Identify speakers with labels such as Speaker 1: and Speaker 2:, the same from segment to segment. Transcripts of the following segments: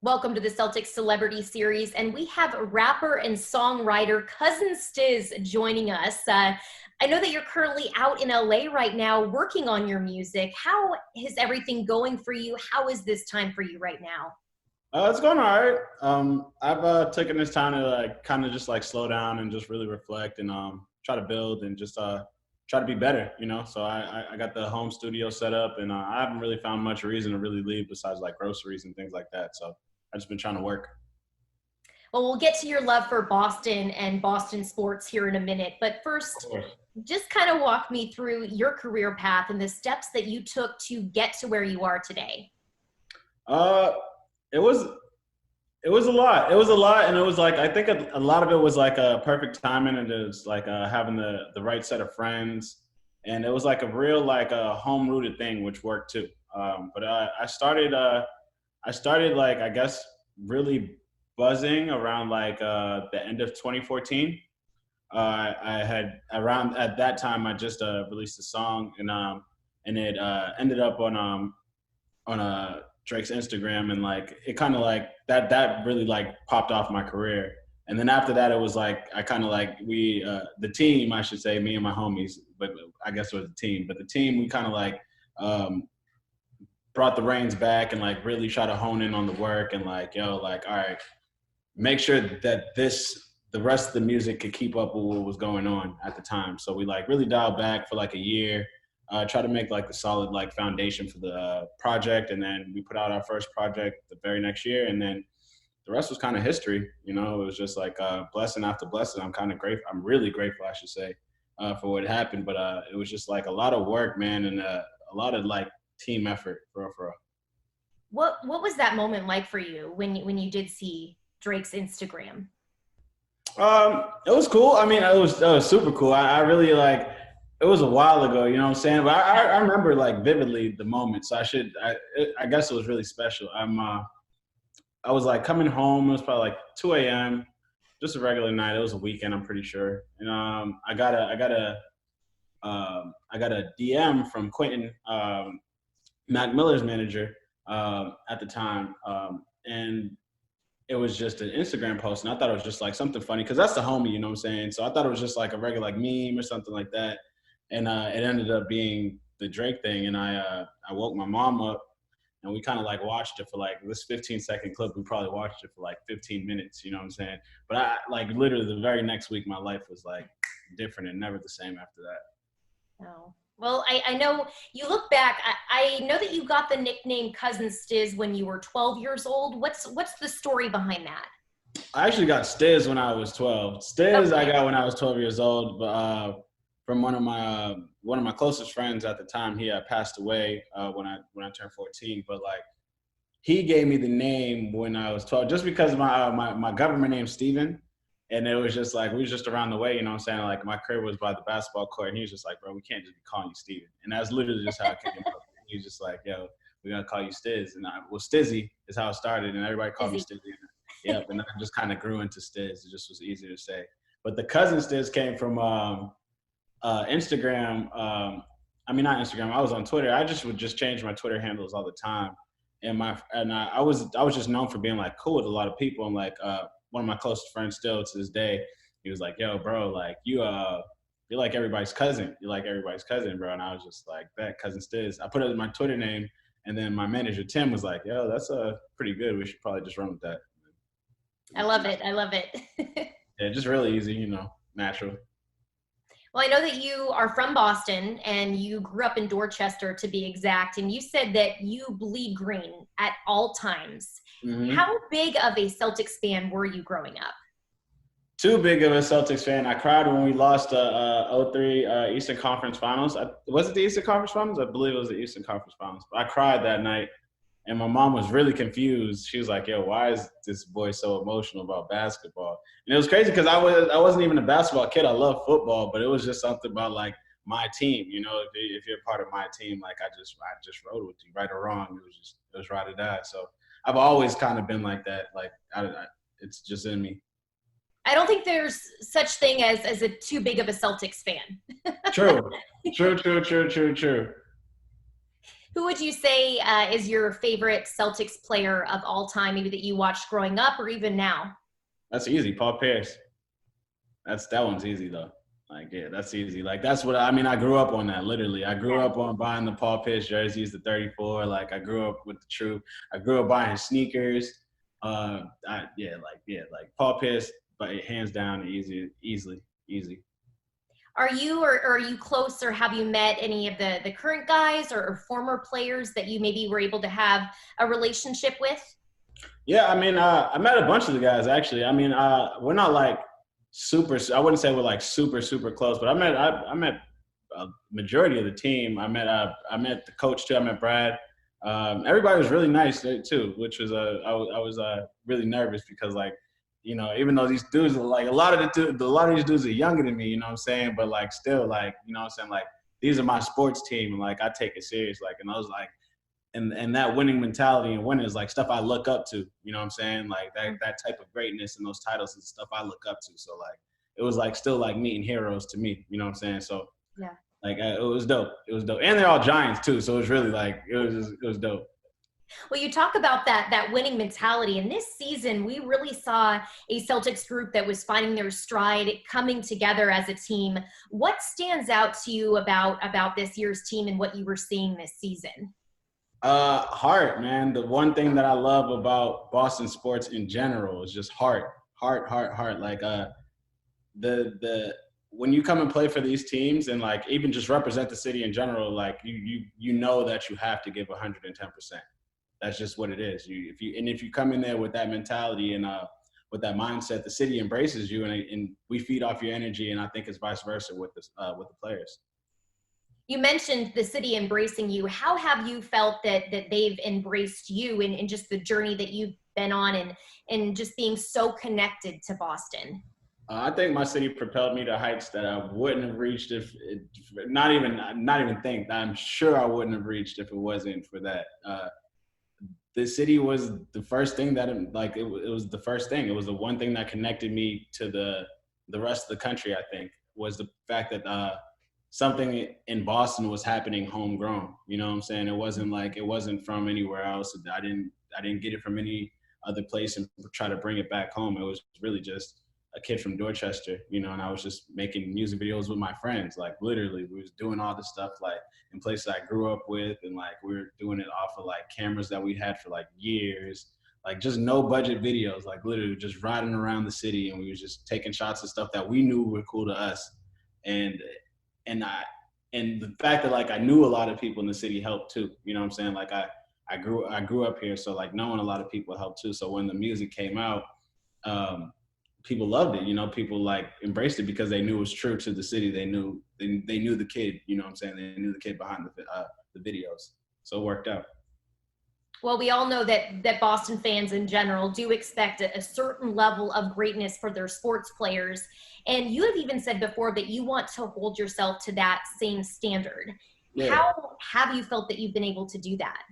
Speaker 1: Welcome to the Celtics Celebrity Series, and we have rapper and songwriter Cousin Stizz joining us. I know that you're currently out in LA right now working on your music. How is everything going for you? How is this time for you right now?
Speaker 2: It's going all right. I've taken this time to kind of just slow down and just really reflect and try to build and just try to be better. So I got the home studio set up and I haven't really found much reason to really leave besides groceries and things like that. So I've just been trying to work.
Speaker 1: Well, we'll get to your love for Boston and Boston sports here in a minute. But
Speaker 2: Of
Speaker 1: first,
Speaker 2: course.
Speaker 1: just kind of walk me through your career path and the steps that you took to get to where you are today.
Speaker 2: Uh, it was it was a lot. It was a lot, and it was I think a lot of it was a perfect timing, and it was having the right set of friends, and it was a real a home rooted thing, which worked too. But I started I guess really buzzing around the end of 2014. I had around at that time I just released a song and it ended up on Drake's Instagram, and it kind of that really popped off my career. And then after that, it was I kind of we the team, I should say, me and my homies, but I guess it was the team. But the team, we kind of um, brought the reins back and really try to hone in on the work and all right, make sure that the rest of the music could keep up with what was going on at the time. So we really dialed back for a year, try to make the solid foundation for the project, and then we put out our first project the very next year, and then the rest was kind of history. It was just blessing after blessing. I'm kind of grateful. I'm really grateful, I should say, for what happened. But it was just a lot of work, man, and a lot of team effort for real, for real.
Speaker 1: What was that moment like for you when you did see Drake's Instagram?
Speaker 2: It was cool. I mean, it was super cool. I really it was a while ago, you know what I'm saying? But I remember vividly the moment. So I guess it was really special. I was coming home. It was probably 2 a.m. Just a regular night. It was a weekend, I'm pretty sure. And I got a DM from Quentin, Mac Miller's manager, at the time, and it was just an Instagram post, and I thought it was just something funny because that's the homie, you know what I'm saying? So I thought it was just a regular meme or something like that, and it ended up being the Drake thing, and I woke my mom up, and we kind of watched it for this 15-second clip. We probably watched it for 15 minutes, you know what I'm saying? But I literally the very next week, my life was different and never the same after that.
Speaker 1: Oh. Well, I know you look back, I know that you got the nickname Cousin Stizz when you were 12 years old. What's the story behind that?
Speaker 2: I actually got Stizz when I was 12. Stizz I
Speaker 1: Okay.
Speaker 2: got when I was 12 years old, but from one of my closest friends at the time. He passed away when I turned 14. But he gave me the name when I was 12, just because my government name's Steven. And it was just we was just around the way, you know what I'm saying? My crib was by the basketball court, and he was just bro, we can't just be calling you Steven. And that's literally just how it came up. He was just yo, we're gonna call you Stizz. And Stizzy is how it started, and everybody called me
Speaker 1: Izzy.
Speaker 2: Stizzy. Yep, and then I just kind of grew into Stizz. It just was easier to say. But the cousin Stizz came from Instagram. I mean, not Instagram. I was on Twitter. I just would just change my Twitter handles all the time, and I was just known for being cool with a lot of people. And one of my closest friends still to this day, he was "Yo, bro, you're like everybody's cousin. You're like everybody's cousin, bro." And I was just "That cousin Stizz." I put it in my Twitter name, and then my manager Tim was "Yo, that's pretty good. We should probably just run with that."
Speaker 1: I love it. I love it.
Speaker 2: Yeah, just really easy, natural.
Speaker 1: Well, I know that you are from Boston and you grew up in Dorchester to be exact, and you said that you bleed green at all times.
Speaker 2: Hmm.
Speaker 1: How big of a Celtics fan were you growing up?
Speaker 2: Too big of a Celtics fan. I cried when we lost the '03 Eastern Conference Finals. Was it the Eastern Conference Finals? I believe it was the Eastern Conference Finals. But I cried that night, and my mom was really confused. She was "Yo, why is this boy so emotional about basketball?" And it was crazy because I wasn't even a basketball kid. I love football, but it was just something about my team. If you're part of my team, I just rode with you, right or wrong. It was ride or die. So I've always kind of been like that. It's just in me.
Speaker 1: I don't think there's such thing as a too big of a Celtics fan.
Speaker 2: True. True.
Speaker 1: Who would you say is your favorite Celtics player of all time, maybe that you watched growing up or even now?
Speaker 2: That's easy. Paul Pierce. That one's easy though. Like, yeah, that's easy. Like, that's what I mean. I grew up on that. Literally, I grew
Speaker 1: Yeah.
Speaker 2: up on buying the Paul Pierce jerseys, the 34. Like, I grew up with the True. I grew up buying his sneakers. Like Paul Pierce, but hands down, easy.
Speaker 1: Are you or are you close or have you met any of the current guys or former players that you maybe were able to have a relationship with?
Speaker 2: Yeah, I mean, I met a bunch of the guys actually. I mean, we're not like super. I wouldn't say we're like super close, but I met a majority of the team. I met the coach too. I met Brad. Everybody was really nice there, too, which was I was really nervous because like, even though these dudes are like a lot of these dudes are younger than me, you know what I'm saying, but like still like, you know what I'm saying, like these are my sports team and like I take it serious, like, and I was like, and that winning mentality and winning is like stuff I look up to. You know what I'm saying? Like that type of greatness and those titles is stuff I look up to. So like it was like still like meeting heroes to me. You know what I'm saying? So
Speaker 1: Yeah.
Speaker 2: like it was dope. It was dope, and they're all Giants too. So it was really like it was dope.
Speaker 1: Well, you talk about that winning mentality, and this season we really saw a Celtics group that was finding their stride, coming together as a team. What stands out to you about this year's team and what you were seeing this season?
Speaker 2: Heart, man. The one thing that I love about Boston sports in general is just heart. Like the when you come and play for these teams and like even just represent the city in general, like you know that you have to give 110%. That's just what it is. If you come in there with that mentality and with that mindset, the city embraces you and we feed off your energy. And I think it's vice versa with the players.
Speaker 1: You mentioned the city embracing you. How have you felt that they've embraced you in just the journey that you've been on and just being so connected to Boston?
Speaker 2: I think my city propelled me to heights that I wouldn't have reached not even think. I'm sure I wouldn't have reached if it wasn't for that. The city was the first thing that like it was the first thing. It was the one thing that connected me to the rest of the country. I think was the fact that something in Boston was happening homegrown. You know what I'm saying? It wasn't from anywhere else. I didn't get it from any other place and try to bring it back home. It was really just a kid from Dorchester, and I was just making music videos with my friends. Like literally, we was doing all this stuff like in places I grew up with, and like we were doing it off of like cameras that we had for like years, like just no budget videos, like literally just riding around the city, and we was just taking shots of stuff that we knew were cool to us, and and I and the fact that like I knew a lot of people in the city helped too. You know what I'm saying? Like I grew up here, so like knowing a lot of people helped too. So when the music came out, um, people loved it. People like embraced it because they knew it was true to the city. They knew the kid. You know what I'm saying? They knew the kid behind the videos. So it worked out.
Speaker 1: Well, we all know that Boston fans in general do expect a certain level of greatness for their sports players. And you have even said before that you want to hold yourself to that same standard.
Speaker 2: Yeah.
Speaker 1: How have you felt that you've been able to do that?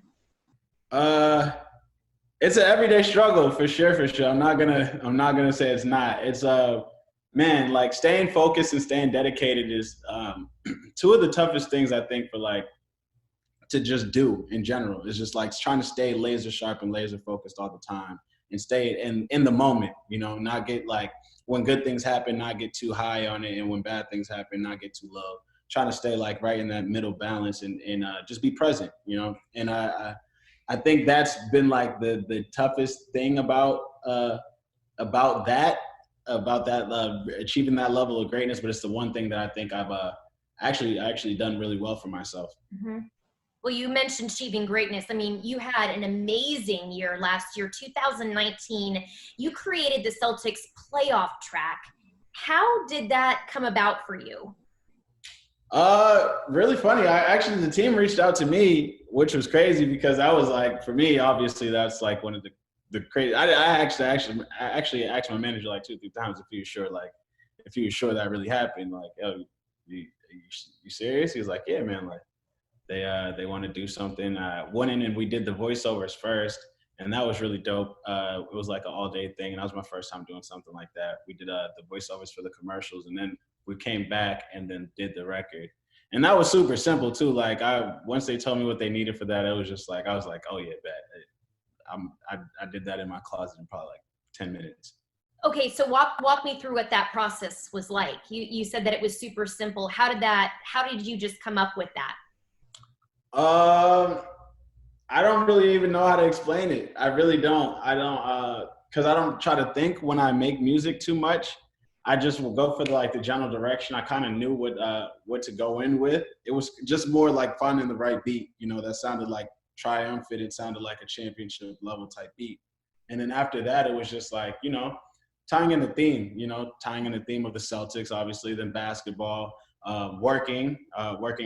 Speaker 2: Uh, it's an everyday struggle for sure. For sure. I'm not gonna say it's not. It's man, like staying focused and staying dedicated is two of the toughest things I think for like to just do in general. It's just like trying to stay laser sharp and laser focused all the time and stay in the moment, not get like when good things happen, not get too high on it. And when bad things happen, not get too low. Trying to stay like right in that middle balance and just be present, and I think that's been like the toughest thing about that, achieving that level of greatness. But it's the one thing that I think I've actually done really well for myself.
Speaker 1: Mm-hmm. Well, you mentioned achieving greatness. I mean, you had an amazing year last year, 2019. You created the Celtics playoff track. How did that come about for you?
Speaker 2: Really funny. The team reached out to me, which was crazy because I was like, for me, obviously, that's like one of the crazy. I actually asked my manager like 2 3 times if he was sure that really happened. Like, oh, you serious? He was like, yeah, man. Like, they want to do something. Went in and we did the voiceovers first, and that was really dope. It was like an all day thing, and that was my first time doing something like that. We did the voiceovers for the commercials, and then we came back and then did the record. And that was super simple too. Like once they told me what they needed for that, it was just like, I was like, oh yeah, bet. I did that in my closet in probably like 10 minutes.
Speaker 1: Okay, so walk me through what that process was like. You said that it was super simple. How did you just come up with that?
Speaker 2: Um, I don't really even know how to explain it. I really don't. Because I don't try to think when I make music too much. I just will go for the general direction. I kind of knew what to go in with. It was just more like finding the right beat. That sounded like triumphant. It sounded like a championship level type beat. And then after that, it was just like, tying in the theme. Tying in the theme of the Celtics, obviously, then basketball, working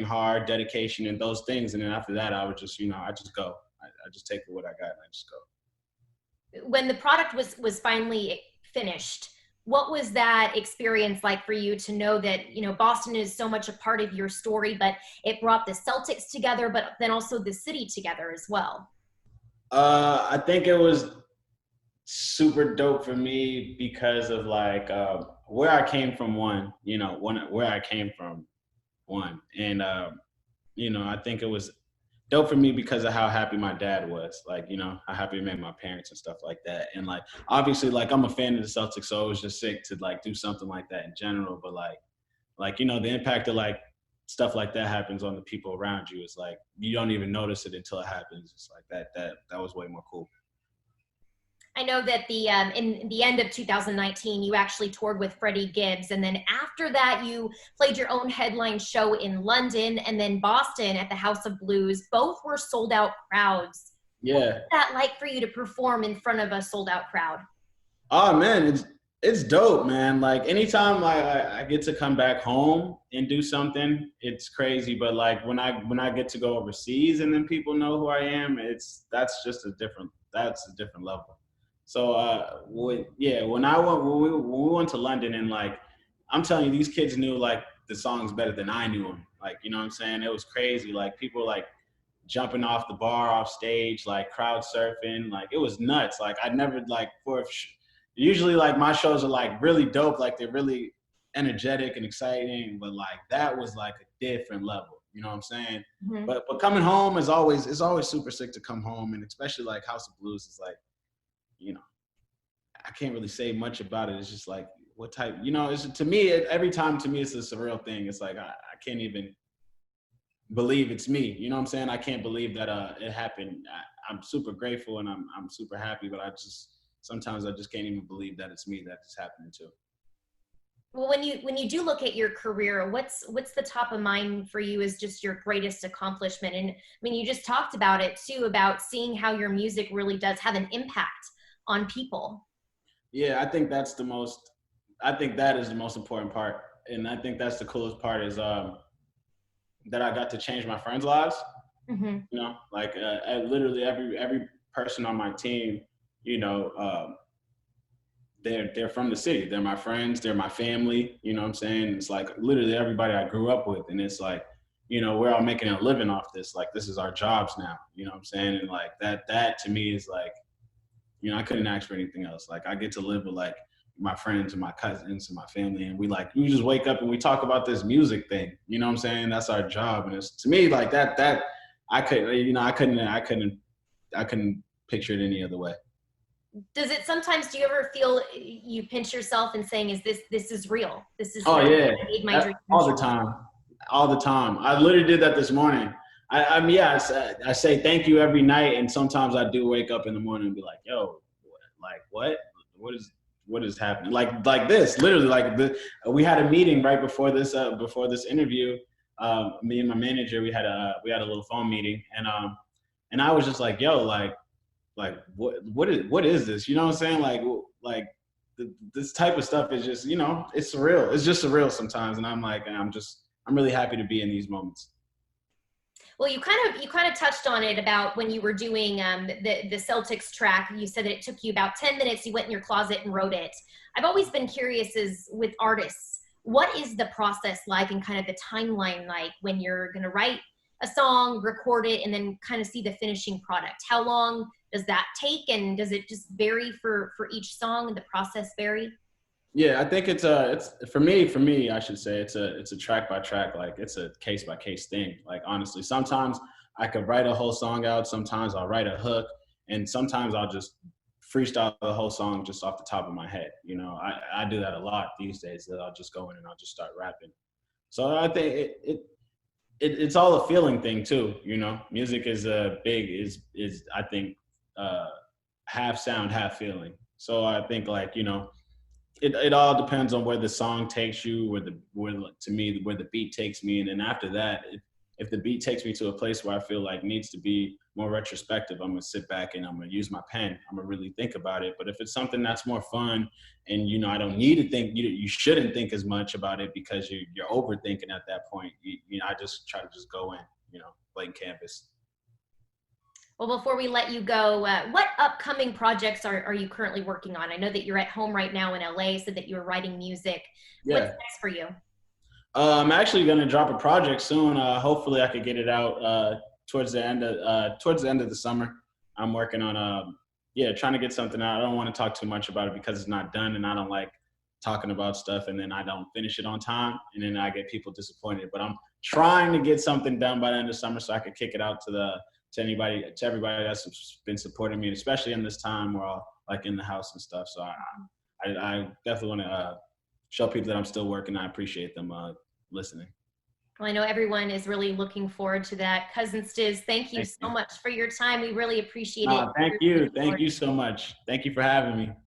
Speaker 2: hard, dedication, and those things. And then after that, I would just, I just go. I just take what I got and I just go.
Speaker 1: When the product was finally finished, what was that experience like for you to know that, Boston is so much a part of your story, but it brought the Celtics together, but then also the city together as well?
Speaker 2: I think it was super dope for me because of where I came from, where I came from, and I think it was dope for me because of how happy my dad was, how happy it made my parents and stuff like that. And obviously I'm a fan of the Celtics, so it was just sick to do something like that in general. But the impact of stuff like that happens on the people around you. It's like you don't even notice it until it happens. It's like that was way more cool.
Speaker 1: I know that in the end of 2019, you actually toured with Freddie Gibbs. And then after that, you played your own headline show in London and then Boston at the House of Blues. Both were sold out crowds.
Speaker 2: Yeah.
Speaker 1: What was that like for you to perform in front of a sold out crowd?
Speaker 2: Oh man, it's dope, man. Anytime I get to come back home and do something, it's crazy. But when I get to go overseas and then people know who I am, that's a different level. So when we went to London and I'm telling you, these kids knew the songs better than I knew them. You know what I'm saying? It was crazy. People jumping off the bar off stage, crowd surfing. It was nuts. I'd never usually my shows are really dope. They're really energetic and exciting, but that was a different level. You know what I'm saying?
Speaker 1: Mm-hmm.
Speaker 2: But coming home is always super sick to come home, and especially House of Blues is I can't really say much about it. It's just what type, it's to me, every time to me, it's a surreal thing. It's I can't even believe it's me. You know what I'm saying? I can't believe that it happened. I'm super grateful and I'm super happy, but sometimes I just can't even believe that it's me that it's happening to.
Speaker 1: Well, when you do look at your career, what's the top of mind for you as just your greatest accomplishment? And I mean, you just talked about it too, about seeing how your music really does have an impact on people.
Speaker 2: Yeah, I think that is the most important part. And I think that's the coolest part is that I got to change my friends' lives.
Speaker 1: Mm-hmm.
Speaker 2: Literally every person on my team, they're from the city. They're my friends. They're my family. You know what I'm saying? It's literally everybody I grew up with. And it's we're all making a living off this. This is our jobs now. You know what I'm saying? And that to me is I couldn't ask for anything else. I get to live with my friends and my cousins and my family. And we just wake up and we talk about this music thing. You know what I'm saying? That's our job. And it's to me that I couldn't picture it any other way.
Speaker 1: Do you ever feel you pinch yourself and saying, this is real? This is
Speaker 2: oh yeah,
Speaker 1: I made my dream
Speaker 2: all the time. I literally did that this morning. I say thank you every night, and sometimes I do wake up in the morning and be like, yo, what is happening? This, literally, we had a meeting right before this interview. Me and my manager, we had a little phone meeting, and I was just like, yo, what is this? You know what I'm saying? This type of stuff is just, it's surreal. It's just surreal sometimes, and I'm really happy to be in these moments.
Speaker 1: Well, you kind of touched on it about when you were doing the Celtics track. You said that it took you about 10 minutes. You went in your closet and wrote it. I've always been curious as with artists, what is the process like and kind of the timeline like when you're going to write a song, record it, and then kind of see the finishing product? How long does that take, and does it just vary for each song and the process vary?
Speaker 2: Yeah, I think it's for me, I should say it's a track by track, like it's a case by case thing. Like honestly, sometimes I could write a whole song out, sometimes I'll write a hook, and sometimes I'll just freestyle the whole song just off the top of my head. You know, I do that a lot these days. That I'll just go in and I'll just start rapping. So I think it's all a feeling thing too. You know, music is a big is I think uh, half sound, half feeling. So I think like it all depends on where the song takes you, where the beat takes me, and then after that, if the beat takes me to a place where I feel like needs to be more retrospective, I'm gonna sit back and I'm gonna use my pen. I'm gonna really think about it. But if it's something that's more fun, and I don't need to think, you shouldn't think as much about it because you're overthinking at that point. I just try to just go in, blank canvas.
Speaker 1: Well, before we let you go, what upcoming projects are you currently working on? I know that you're at home right now in LA, so that you're writing music. What's
Speaker 2: Yeah.
Speaker 1: next for you?
Speaker 2: I'm actually going to drop a project soon. Hopefully, I could get it out towards the end of the summer. I'm working on trying to get something out. I don't want to talk too much about it because it's not done, and I don't like talking about stuff and then I don't finish it on time, and then I get people disappointed. But I'm trying to get something done by the end of summer so I could kick it out to everybody that's been supporting me, especially in this time where I'm like in the house and stuff. So I definitely want to show people that I'm still working. I appreciate them listening.
Speaker 1: Well, I know everyone is really looking forward to that. Cousin Stizz, thank you
Speaker 2: Thank
Speaker 1: so
Speaker 2: you.
Speaker 1: much for your time. We really appreciate it.
Speaker 2: Thank
Speaker 1: We're
Speaker 2: you.
Speaker 1: looking
Speaker 2: Thank
Speaker 1: forward.
Speaker 2: you so much. Thank you for having me.